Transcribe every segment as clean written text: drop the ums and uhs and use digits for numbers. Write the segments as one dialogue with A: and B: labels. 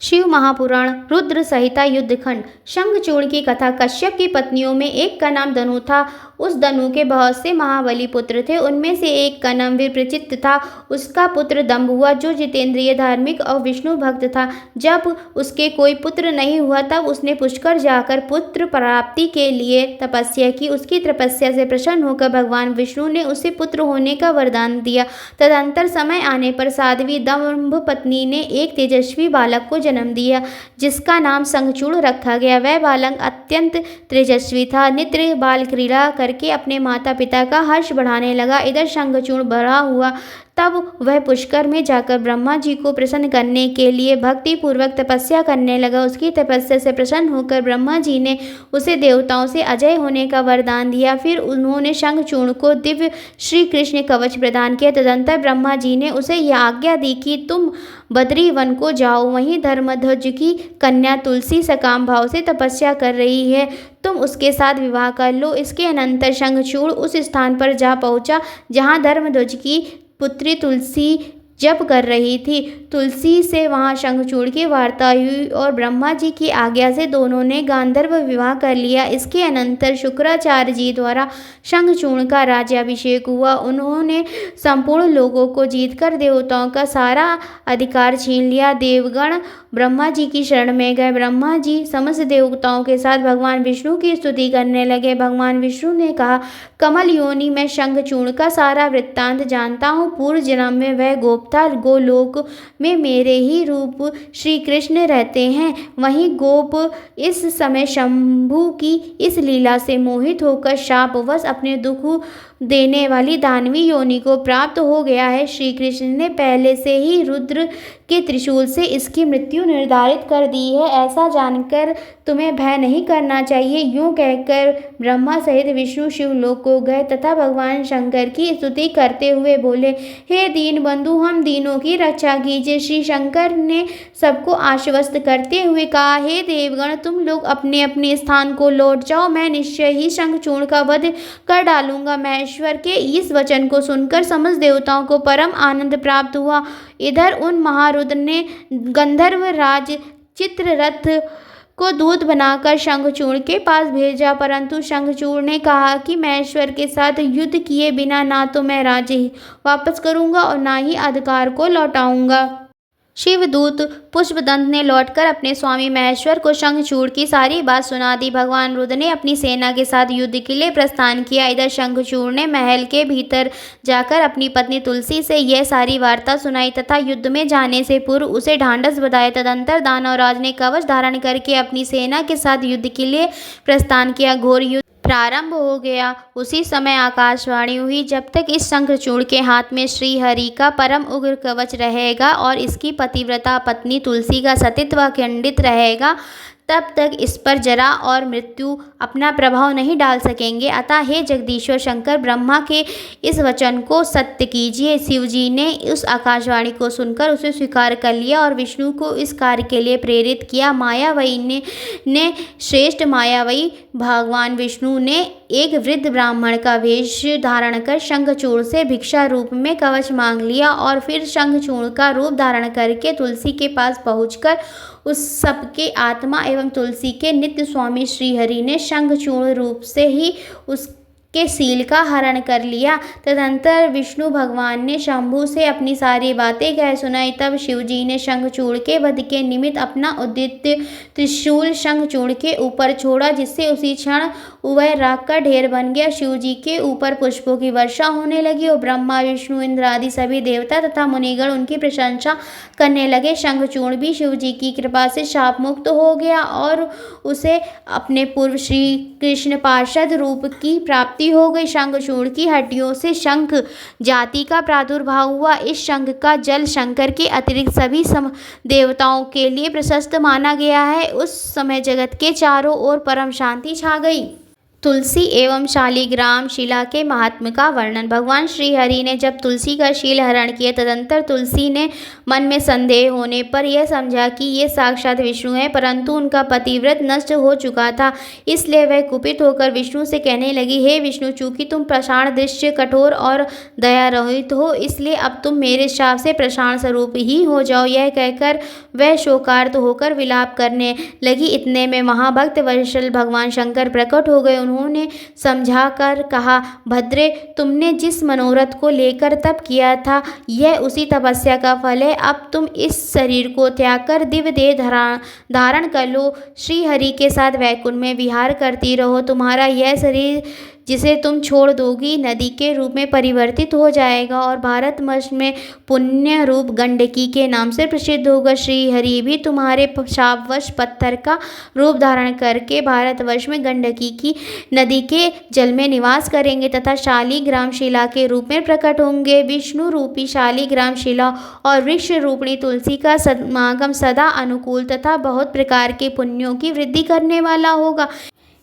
A: शिव महापुराण रुद्र संहिता युद्धखंड। शंखचूड़ की कथा। कश्यप की पत्नियों में एक का नाम धनु था। उस धनु के बहुत से महाबली पुत्र थे। उनमें से एक का नाम विप्रचित्त था। उसका पुत्र दंभ हुआ, जो जितेंद्रिय, धार्मिक और विष्णु भक्त था। जब उसके कोई पुत्र नहीं हुआ, तब उसने पुष्कर जाकर पुत्र प्राप्ति के लिए तपस्या की। उसकी तपस्या से प्रसन्न होकर भगवान विष्णु ने उसे पुत्र होने का वरदान दिया। तदंतर समय आने पर साध्वी दंभ पत्नी ने एक तेजस्वी बालक को जन्म दिया, जिसका नाम शंखचूड़ रखा गया। वह बालक अत्यंत तेजस्वी था। नित्य बाल क्रीड़ा करके अपने माता पिता का हर्ष बढ़ाने लगा। इधर शंखचूड़ बड़ा हुआ, तब वह पुष्कर में जाकर ब्रह्मा जी को प्रसन्न करने के लिए भक्ति पूर्वक तपस्या करने लगा। उसकी तपस्या से प्रसन्न होकर ब्रह्मा जी ने उसे देवताओं से अजय होने का वरदान दिया। फिर उन्होंने शंखचूड़ को दिव्य श्री कृष्ण कवच प्रदान किया। तदंतर ब्रह्मा जी ने उसे यह आज्ञा दी कि तुम बद्री वन को जाओ। वहीं धर्मध्वज की कन्या तुलसी सकाम भाव से तपस्या कर रही है, तुम उसके साथ विवाह कर लो। इसके अनंतर शंखचूड़ उस स्थान पर जा पहुंचा जहां धर्मध्वज की पुत्री तुलसी जप कर रही थी। तुलसी से वहां शंखचूड़ की वार्ता हुई और ब्रह्मा जी की आज्ञा से दोनों ने गांधर्व विवाह कर लिया। इसके अनंतर शुक्राचार्य जी द्वारा शंखचूड़ का राज्याभिषेक हुआ। उन्होंने संपूर्ण लोगों को जीतकर देवताओं का सारा अधिकार छीन लिया। देवगण ब्रह्मा जी की शरण में गए। ब्रह्मा जी समस्त देवताओं के साथ भगवान विष्णु की स्तुति करने लगे। भगवान विष्णु ने कहा, कमल योनि में शंखचूड़ का सारा वृत्तांत जानता हूँ। पूर्व जन्म में वह गोपता गोलोक में मेरे ही रूप श्री कृष्ण रहते हैं। वहीं गोप इस समय शंभु की इस लीला से मोहित होकर शापवश अपने दुख देने वाली दानवी योनि को प्राप्त हो गया है। श्री कृष्ण ने पहले से ही रुद्र के त्रिशूल से इसकी मृत्यु निर्धारित कर दी है। ऐसा जानकर तुम्हें भय नहीं करना चाहिए। यूं कहकर ब्रह्मा सहित विष्णु शिवलोक को गए तथा भगवान शंकर की स्तुति करते हुए बोले, हे दीन बंधु, हम दीनों की रक्षा कीजिए। श्री शंकर ने सबको आश्वस्त करते हुए कहा, हे देवगण, तुम लोग अपने अपने स्थान को लौट जाओ। मैं निश्चय ही शंखचूड़ का वध कर डालूंगा। महेश्वर के इस वचन को सुनकर समस्त देवताओं को परम आनंद प्राप्त हुआ। इधर उन महारुद्र ने गंधर्व राज चित्ररथ को दूत बनाकर शंखचूड़ के पास भेजा, परंतु शंखचूड़ ने कहा कि महेश्वर के साथ युद्ध किए बिना ना तो मैं राज्य वापस करूंगा और ना ही अधिकार को लौटाऊंगा। शिवदूत पुष्पदंत ने लौटकर अपने स्वामी महेश्वर को शंखचूड़ की सारी बात सुना दी। भगवान रुद्र ने अपनी सेना के साथ युद्ध के लिए प्रस्थान किया। इधर शंखचूड़ ने महल के भीतर जाकर अपनी पत्नी तुलसी से यह सारी वार्ता सुनाई तथा युद्ध में जाने से पूर्व उसे ढांढस बधाया। तदंतर दानवराज ने कवच धारण करके अपनी सेना के साथ युद्ध के लिए प्रस्थान किया। घोर युद्ध प्रारंभ हो गया। उसी समय आकाशवाणी हुई, जब तक इस शंखचूड़ के हाथ में श्री हरि का परम उग्र कवच रहेगा और इसकी पतिव्रता पत्नी तुलसी का सतीत्व अखंडित रहेगा, तब तक इस पर जरा और मृत्यु अपना प्रभाव नहीं डाल सकेंगे। अतः हे जगदीश्वर शंकर, ब्रह्मा के इस वचन को सत्य कीजिए। शिवजी ने उस आकाशवाणी को सुनकर उसे स्वीकार कर लिया और विष्णु को इस कार्य के लिए प्रेरित किया। मायावी ने श्रेष्ठ मायावी भगवान विष्णु ने एक वृद्ध ब्राह्मण का वेश धारण कर शंखचूड़ से भिक्षा रूप में कवच मांग लिया और फिर शंखचूड़ का रूप धारण करके तुलसी के पास पहुंचकर उस सबके आत्मा एवं तुलसी के नित्य स्वामी श्रीहरि ने शंखचूड़ रूप से ही उसके सील का हरण कर लिया। तदंतर विष्णु भगवान ने शंभु से अपनी सारी बातें कह सुनाई। तब शिवजी ने शंखचूड़ के वध के निमित्त अपना उद्यत त्रिशूल शंखचूड़ के ऊपर छोड़ा, जिससे उसी क्षण वह राख का ढेर बन गया। शिवजी के ऊपर पुष्पों की वर्षा होने लगी और ब्रह्मा विष्णु इंद्र आदि सभी देवता तथा मुनिगण उनकी प्रशंसा करने लगे। शंखचूड़ भी शिवजी की कृपा से शाप मुक्त हो गया और उसे अपने पूर्व श्री कृष्ण पार्षद रूप की प्राप्ति हो गई। शंखचूड़ की हड्डियों से शंख जाति का प्रादुर्भाव हुआ। इस शंख का जल शंकर के अतिरिक्त सभी देवताओं के लिए प्रशस्त माना गया है। उस समय जगत के चारों ओर परम शांति छा गई। तुलसी एवं शालिग्राम शिला के महात्म्य का वर्णन। भगवान श्री हरि ने जब तुलसी का शील हरण किया, तदंतर तुलसी ने मन में संदेह होने पर यह समझा कि ये साक्षात विष्णु हैं, परंतु उनका पतिव्रत नष्ट हो चुका था। इसलिए वह कुपित होकर विष्णु से कहने लगी, हे विष्णु, चूंकि तुम प्रसाण दृश्य, कठोर और दया रहित हो, इसलिए अब तुम मेरे शाप से प्रसाण स्वरूप ही हो जाओ। यह कहकर वह शोकार्त होकर विलाप करने लगी। इतने में महाभक्त वत्सल भगवान शंकर प्रकट हो गए। उन्होंने समझा कर कहा, भद्रे, तुमने जिस मनोरथ को लेकर तप किया था, यह उसी तपस्या का फल है। अब तुम इस शरीर को त्याग कर दिव्य देह धारण कर लो, श्री हरि के साथ वैकुंठ में विहार करती रहो। तुम्हारा यह शरीर जिसे तुम छोड़ दोगी, नदी के रूप में परिवर्तित हो जाएगा और भारतवर्ष में पुण्य रूप गंडकी के नाम से प्रसिद्ध होगा। श्री हरि भी तुम्हारे शापवश पत्थर का रूप धारण करके भारतवर्ष में गंडकी की नदी के जल में निवास करेंगे तथा शालिग्राम शिला के रूप में प्रकट होंगे। विष्णु रूपी शालिग्राम शिला और वृक्ष रूपिणी तुलसी का समागम सदा अनुकूल तथा बहुत प्रकार के पुण्यों की वृद्धि करने वाला होगा।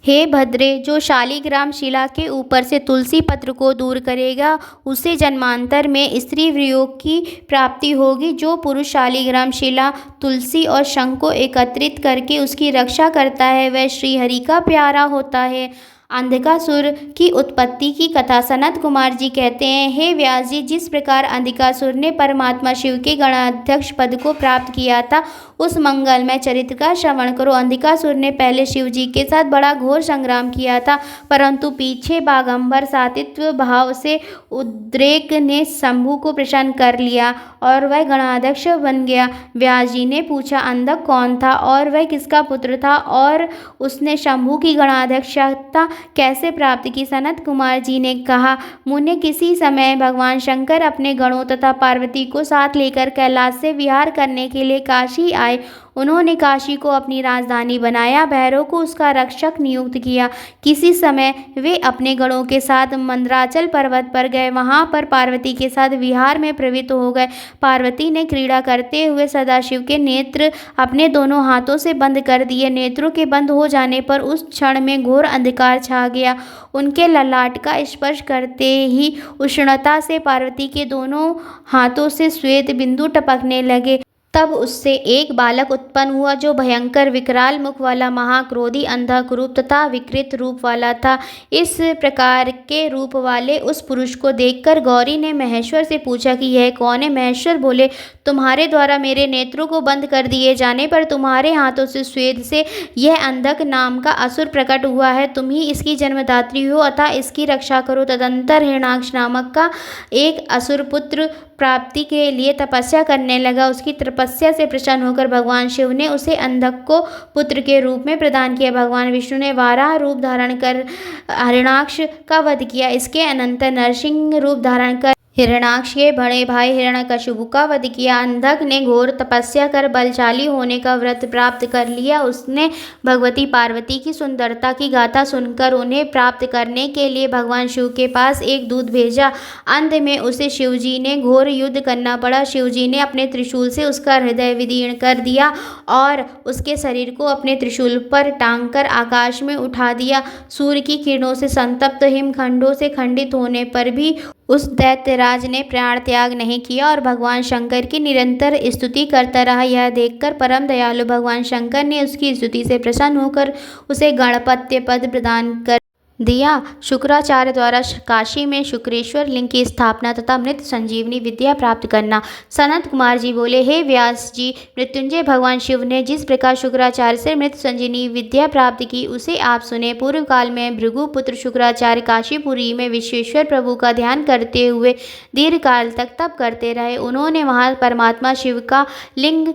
A: हे भद्रे, जो शालिग्राम शिला के ऊपर से तुलसी पत्र को दूर करेगा, उसे जन्मांतर में स्त्री वियोग की प्राप्ति होगी। जो पुरुष शालिग्राम शिला, तुलसी और शंख को एकत्रित करके उसकी रक्षा करता है, वह श्री हरि का प्यारा होता है। अंधकासुर की उत्पत्ति की कथा। सनत कुमार जी कहते हैं, हे व्यास जी, जिस प्रकार अंधकासुर ने परमात्मा शिव के गणाध्यक्ष पद को प्राप्त किया था, उस मंगलमय चरित्र का श्रवण करो। अंधकासुर ने पहले शिव जी के साथ बड़ा घोर संग्राम किया था, परंतु पीछे बागंबर सातित्व भाव से उद्रेक ने शंभु को प्रसन्न कर लिया और वह गणाध्यक्ष बन गया। व्यास जी ने पूछा, अंधक कौन था और वह किसका पुत्र था और उसने शंभु की गणाध्यक्षता कैसे प्राप्त की? सनत कुमार जी ने कहा, मुने, किसी समय भगवान शंकर अपने गणों तथा पार्वती को साथ लेकर कैलाश से विहार करने के लिए काशी आए। उन्होंने काशी को अपनी राजधानी बनाया, भैरव को उसका रक्षक नियुक्त किया। किसी समय वे अपने गणों के साथ मंदराचल पर्वत पर गए, वहां पर पार्वती के साथ विहार में प्रवृत्त हो गए। पार्वती ने क्रीड़ा करते हुए सदाशिव के नेत्र अपने दोनों हाथों से बंद कर दिए। नेत्रों के बंद हो जाने पर उस क्षण में घोर अंधकार छा गया। उनके ललाट का स्पर्श करते ही उष्णता से पार्वती के दोनों हाथों से श्वेत बिंदु टपकने लगे। तब उससे एक बालक उत्पन्न हुआ, जो भयंकर विकराल मुख वाला, महाक्रोधी, अंधक रूप तथा विकृत रूप वाला था। इस प्रकार के रूप वाले उस पुरुष को देखकर गौरी ने महेश्वर से पूछा कि यह कौन है? महेश्वर बोले, तुम्हारे द्वारा मेरे नेत्रों को बंद कर दिए जाने पर तुम्हारे हाथों से श्वेत से यह अंधक नाम का असुर प्रकट हुआ है। तुम ही इसकी जन्मदात्री हो, अतः इसकी रक्षा करो। तदंतर हिरणाक्ष नामक का एक असुर पुत्र प्राप्ति के लिए तपस्या करने लगा। उसकी तपस्या से प्रसन्न होकर भगवान शिव ने उसे अंधक को पुत्र के रूप में प्रदान किया। भगवान विष्णु ने वाराह रूप धारण कर हिरणाक्ष का वध किया। इसके अनंतर नरसिंह रूप धारण कर हिरणाक्ष के बड़े भाई हिरण्यकशिपु का वध किया। अंधक ने घोर तपस्या कर बलशाली होने का व्रत प्राप्त कर लिया। उसने भगवती पार्वती की सुंदरता की गाथा सुनकर उन्हें प्राप्त करने के लिए भगवान शिव के पास एक दूत भेजा। अंत में उसे शिवजी ने घोर युद्ध करना पड़ा। शिवजी ने अपने त्रिशूल से उसका हृदय विदीर्ण कर दिया और उसके शरीर को अपने त्रिशूल पर टांग कर आकाश में उठा दिया। सूर्य की किरणों से संतप्त हिमखंडों से खंडित होने पर भी उस दैत्यराज ने प्राण त्याग नहीं किया और भगवान शंकर की निरंतर स्तुति करता रहा। यह देखकर परम दयालु भगवान शंकर ने उसकी स्तुति से प्रसन्न होकर उसे गणपत्य पद प्रदान कर दिया। शुक्राचार्य द्वारा काशी में शुक्रेश्वर लिंग की स्थापना तथा मृत संजीवनी विद्या प्राप्त करना। सनत कुमार जी बोले, हे व्यास जी, मृत्युंजय भगवान शिव ने जिस प्रकार शुक्राचार्य से मृत संजीवनी विद्या प्राप्त की, उसे आप सुने। पूर्व काल में भृगुपुत्र शुक्राचार्य काशीपुरी में विश्वेश्वर प्रभु का ध्यान करते हुए दीर्घ काल तक तप करते रहे। उन्होंने वहाँ परमात्मा शिव का लिंग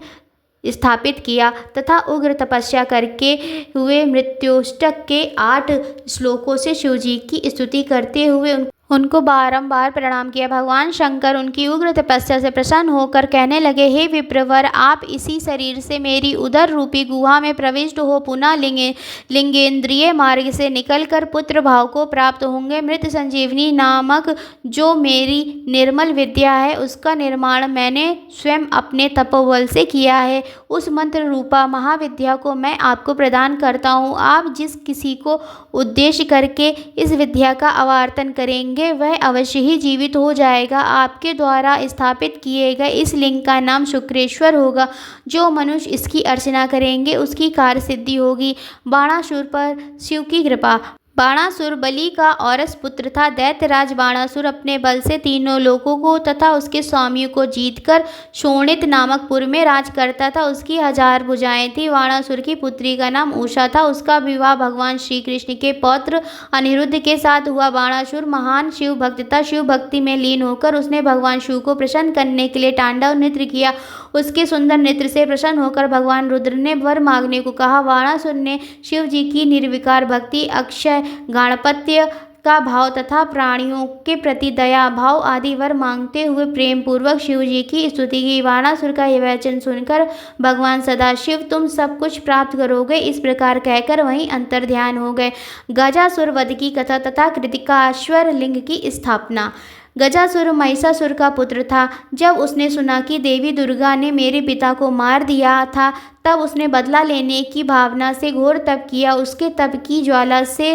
A: स्थापित किया तथा उग्र तपस्या करके हुए मृत्युष्टक के 8 श्लोकों से शिवजी की स्तुति करते हुए उनको बारंबार प्रणाम किया। भगवान शंकर उनकी उग्र तपस्या से प्रसन्न होकर कहने लगे, हे विप्रवर, आप इसी शरीर से मेरी उदर रूपी गुहा में प्रविष्ट हो पुनः लिंगेंद्रिय मार्ग से निकलकर पुत्र भाव को प्राप्त होंगे। मृत संजीवनी नामक जो मेरी निर्मल विद्या है, उसका निर्माण मैंने स्वयं अपने तपोबल से किया है। उस मंत्र रूपा महाविद्या को मैं आपको प्रदान करता हूँ। आप जिस किसी को उद्देश्य करके इस विद्या का अवार्तन करेंगे, वह अवश्य ही जीवित हो जाएगा। आपके द्वारा स्थापित किए गए इस लिंग का नाम शुक्रेश्वर होगा। जो मनुष्य इसकी अर्चना करेंगे, उसकी कार्य सिद्धि होगी। बाणासुर पर शिव की कृपा। बाणासुर बलि का औरस पुत्र था। दैत्यराज बाणासुर अपने बल से तीनों लोकों को तथा उसके स्वामियों को जीतकर शोणित नामक पुर में राज करता था। उसकी 1000 भुजाएं थी। बाणासुर की पुत्री का नाम उषा था। उसका विवाह भगवान श्री कृष्ण के पौत्र अनिरुद्ध के साथ हुआ। बाणासुर महान शिव भक्त था। शिव भक्ति में लीन होकर उसने भगवान शिव को प्रसन्न करने के लिए तांडव नृत्य किया। उसके सुंदर नृत्य से प्रसन्न होकर भगवान रुद्र ने वर मांगने को कहा। बाणासुर ने शिव जी की निर्विकार भक्ति, अक्षय गाणपत्य का भाव तथा प्राणियों के प्रति दया भाव आदि वर मांगते हुए प्रेम पूर्वक शिव जी की स्तुति की। बाणासुर का यह वचन सुनकर भगवान सदाशिव, तुम सब कुछ प्राप्त करोगे, इस प्रकार कहकर वहीं अंतर ध्यान हो गए। गजासुर वध की कथा तथा कृतिकाश्वर लिंग की स्थापना। गजासुर महिषासुर का पुत्र था। जब उसने सुना कि देवी दुर्गा ने मेरे पिता को मार दिया था, तब उसने बदला लेने की भावना से घोर तप किया। उसके तप की ज्वाला से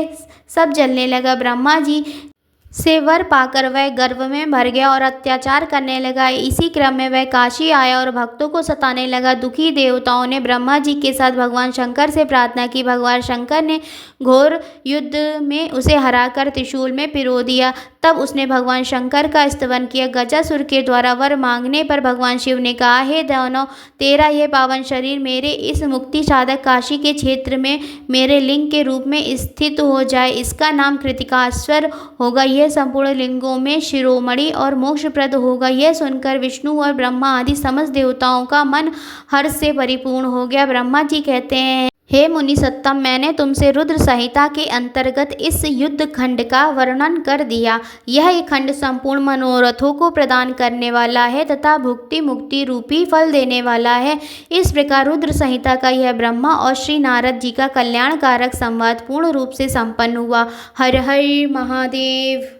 A: सब जलने लगा। ब्रह्मा जी से वर पाकर वह गर्व में भर गया और अत्याचार करने लगा। इसी क्रम में वह काशी आया और भक्तों को सताने लगा। दुखी देवताओं ने ब्रह्मा जी के साथ भगवान शंकर से प्रार्थना की। भगवान शंकर ने घोर युद्ध में उसे हराकर त्रिशूल में पिरो दिया। तब उसने भगवान शंकर का स्तवन किया। गजासुर के द्वारा वर मांगने पर भगवान शिव ने कहा, हे दानव, तेरा यह पावन शरीर मेरे इस मुक्ति साधक काशी के क्षेत्र में मेरे लिंग के रूप में स्थित हो जाए। इसका नाम कृतिकाश्वर होगा। यह संपूर्ण लिंगों में शिरोमणि और मोक्षप्रद होगा। यह सुनकर विष्णु और ब्रह्मा आदि समस्त देवताओं का मन हर्ष से परिपूर्ण हो गया। ब्रह्मा जी कहते हैं, हे मुनि सत्तम, मैंने तुमसे रुद्र संहिता के अंतर्गत इस युद्ध खंड का वर्णन कर दिया। यह खंड संपूर्ण मनोरथों को प्रदान करने वाला है तथा भुक्ति मुक्ति रूपी फल देने वाला है। इस प्रकार रुद्र संहिता का यह ब्रह्मा और श्री नारद जी का कल्याणकारक संवाद पूर्ण रूप से संपन्न हुआ। हर हर महादेव।